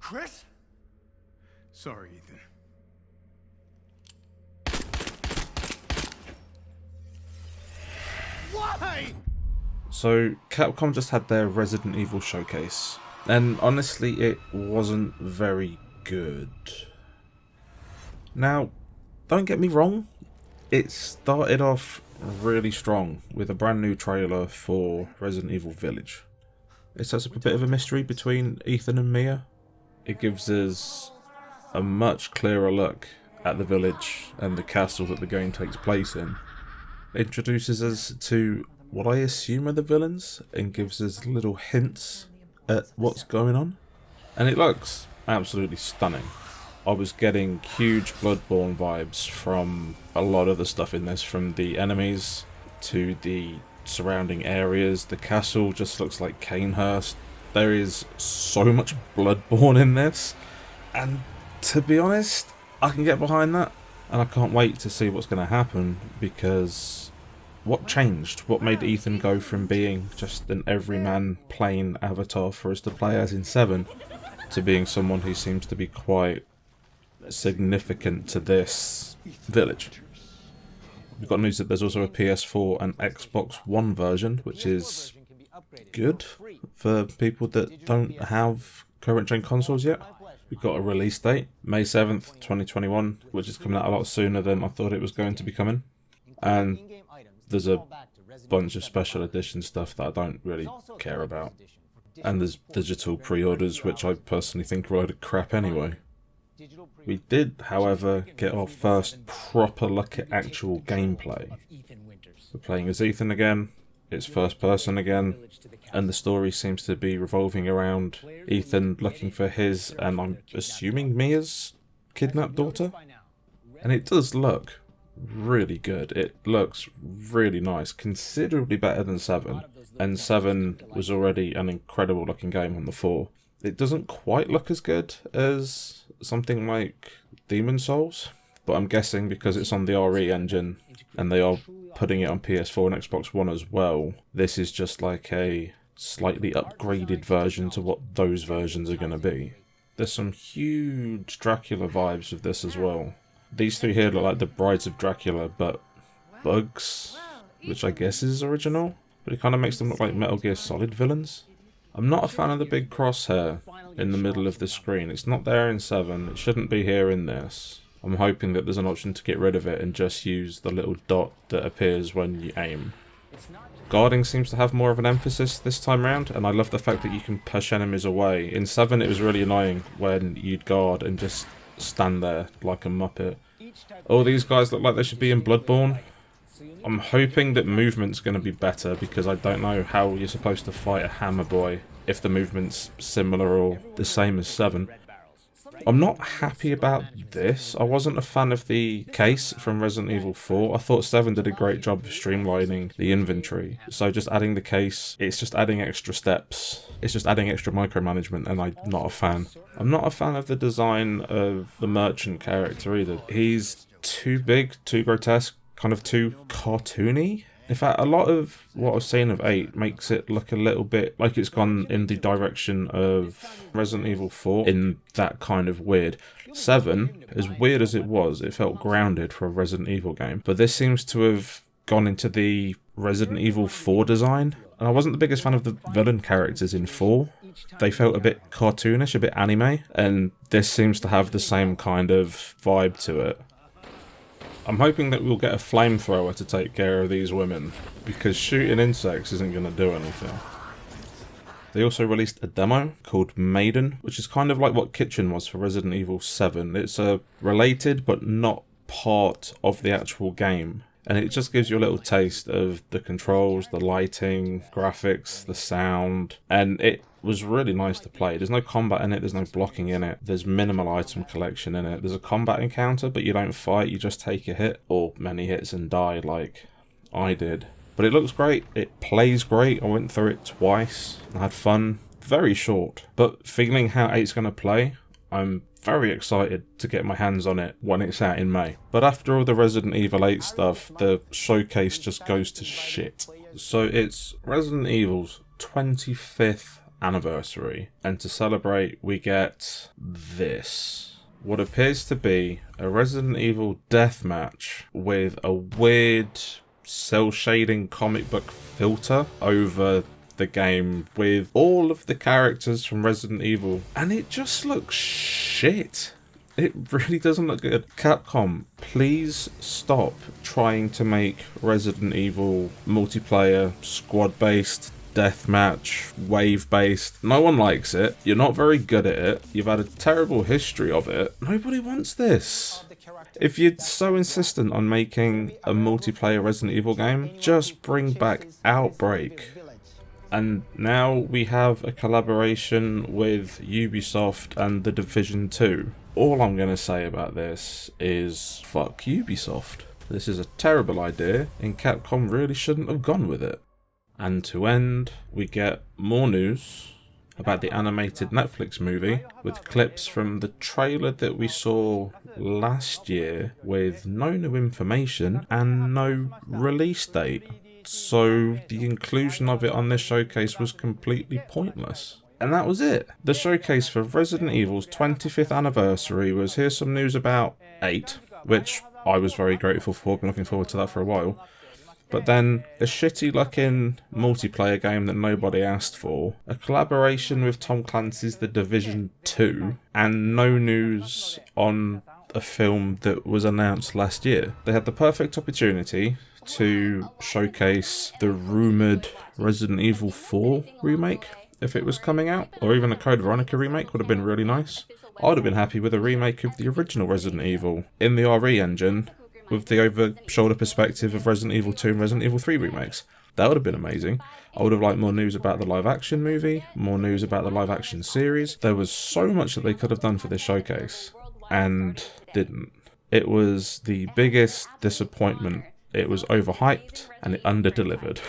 Chris? Sorry, Ethan. Why? So, Capcom just had their Resident Evil showcase, and honestly, it wasn't very good. Now, don't get me wrong, it started off really strong with a brand new trailer for Resident Evil Village. It sets up a bit of a mystery between Ethan and Mia. It gives us a much clearer look at the village and the castle that the game takes place in. It introduces us to what I assume are the villains and gives us little hints at what's going on. And it looks absolutely stunning. I was getting huge Bloodborne vibes from a lot of the stuff in this, from the enemies to the surrounding areas. The castle just looks like Canehurst. There is so much Bloodborne in this, and to be honest, I can get behind that, and I can't wait to see what's going to happen, because what changed? What made Ethan go from being just an everyman plain avatar for us to play as in 7 to being someone who seems to be quite significant to this village? We've got news that there's also a PS4 and Xbox One version, which is good for people that don't have current gen consoles yet. We've got a release date, May 7th, 2021, which is coming out a lot sooner than I thought it was going to be coming. And there's a bunch of special edition stuff that I don't really care about. And there's digital pre-orders, which I personally think are a load of crap anyway. We did, however, get our first proper look at actual gameplay. We're playing as Ethan again, it's first person again, and the story seems to be revolving around Ethan looking for his, and I'm assuming Mia's, kidnapped daughter? And it does look really good. It looks really nice, considerably better than 7, and 7 was already an incredible looking game on the 4. It doesn't quite look as good as something like Demon Souls, but I'm guessing because it's on the RE engine and they are putting it on PS4 and Xbox One as well, this is just like a slightly upgraded version to what those versions are going to be. There's some huge Dracula vibes with this as well. These three here look like the Brides of Dracula, but bugs, which I guess is original, but it kind of makes them look like Metal Gear Solid villains. I'm not a fan of the big crosshair in the middle of the screen. It's not there in 7, it shouldn't be here in this. I'm hoping that there's an option to get rid of it and just use the little dot that appears when you aim. Guarding seems to have more of an emphasis this time around, and I love the fact that you can push enemies away. In 7 it was really annoying when you'd guard and just stand there like a muppet. All these guys look like they should be in Bloodborne. I'm hoping that movement's going to be better, because I don't know how you're supposed to fight a hammer boy if the movement's similar or the same as 7. I'm not happy about this. I wasn't a fan of the case from Resident Evil 4. I thought 7 did a great job of streamlining the inventory. So just adding the case, it's just adding extra steps. It's just adding extra micromanagement, and I'm not a fan. I'm not a fan of the design of the merchant character either. He's too big, too grotesque, kind of too cartoony. In fact, a lot of what I've seen of 8 makes it look a little bit like it's gone in the direction of Resident Evil 4 in that kind of weird. 7, as weird as it was, it felt grounded for a Resident Evil game. But this seems to have gone into the Resident Evil 4 design. And I wasn't the biggest fan of the villain characters in 4. They felt a bit cartoonish, a bit anime. And this seems to have the same kind of vibe to it. I'm hoping that we'll get a flamethrower to take care of these women, because shooting insects isn't going to do anything. They also released a demo called Maiden, which is kind of like what Kitchen was for Resident Evil 7. It's related but not part of the actual game. And it just gives you a little taste of the controls, the lighting, graphics, the sound, and it was really nice to play. There's no combat in it, there's no blocking in it, there's minimal item collection in it. There's a combat encounter, but you don't fight, you just take a hit, or many hits and die like I did. But it looks great, it plays great, I went through it twice, I had fun. Very short, but feeling how 8's going to play, I'm very excited to get my hands on it when it's out in May. But after all the Resident Evil 8 stuff, the showcase just goes to shit. So it's Resident Evil's 25th anniversary. And to celebrate, we get this. What appears to be a Resident Evil deathmatch with a weird cell shading comic book filter over the game with all of the characters from Resident Evil. And it just looks shit. It really doesn't look good. Capcom, please stop trying to make Resident Evil multiplayer, squad-based, deathmatch, wave-based. No one likes it. You're not very good at it. You've had a terrible history of it. Nobody wants this. If you're so insistent on making a multiplayer Resident Evil game, just bring back Outbreak. And now we have a collaboration with Ubisoft and The Division 2. All I'm going to say about this is fuck Ubisoft. This is a terrible idea and Capcom really shouldn't have gone with it. And to end, we get more news about the animated Netflix movie with clips from the trailer that we saw last year with no new information and no release date. So the inclusion of it on this showcase was completely pointless. And that was it. The showcase for Resident Evil's 25th anniversary was here's some news about 8, which I was very grateful for, been looking forward to that for a while. But then a shitty looking multiplayer game that nobody asked for, a collaboration with Tom Clancy's The Division 2, and no news on a film that was announced last year. They had the perfect opportunity to showcase the rumoured Resident Evil 4 remake if it was coming out, or even a Code Veronica remake would have been really nice. I would have been happy with a remake of the original Resident Evil in the RE engine with the over-shoulder perspective of Resident Evil 2 and Resident Evil 3 remakes. That would have been amazing. I would have liked more news about the live-action movie, more news about the live-action series. There was so much that they could have done for this showcase, and didn't. It was the biggest disappointment. It was overhyped, and it under-delivered.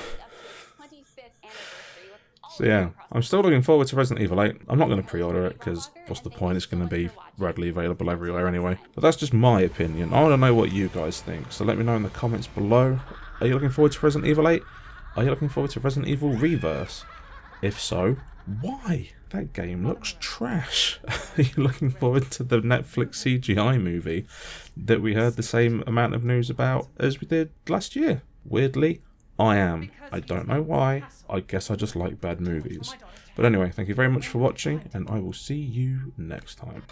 So yeah, I'm still looking forward to Resident Evil 8. I'm not going to pre-order it, because what's the point? It's going to be readily available everywhere anyway. But that's just my opinion. I want to know what you guys think, so let me know in the comments below. Are you looking forward to Resident Evil 8? Are you looking forward to Resident Evil Reverse? If so, why? That game looks trash. Are you looking forward to the Netflix CGI movie that we heard the same amount of news about as we did last year? Weirdly, I am. I don't know why. I guess I just like bad movies. But anyway, thank you very much for watching, and I will see you next time.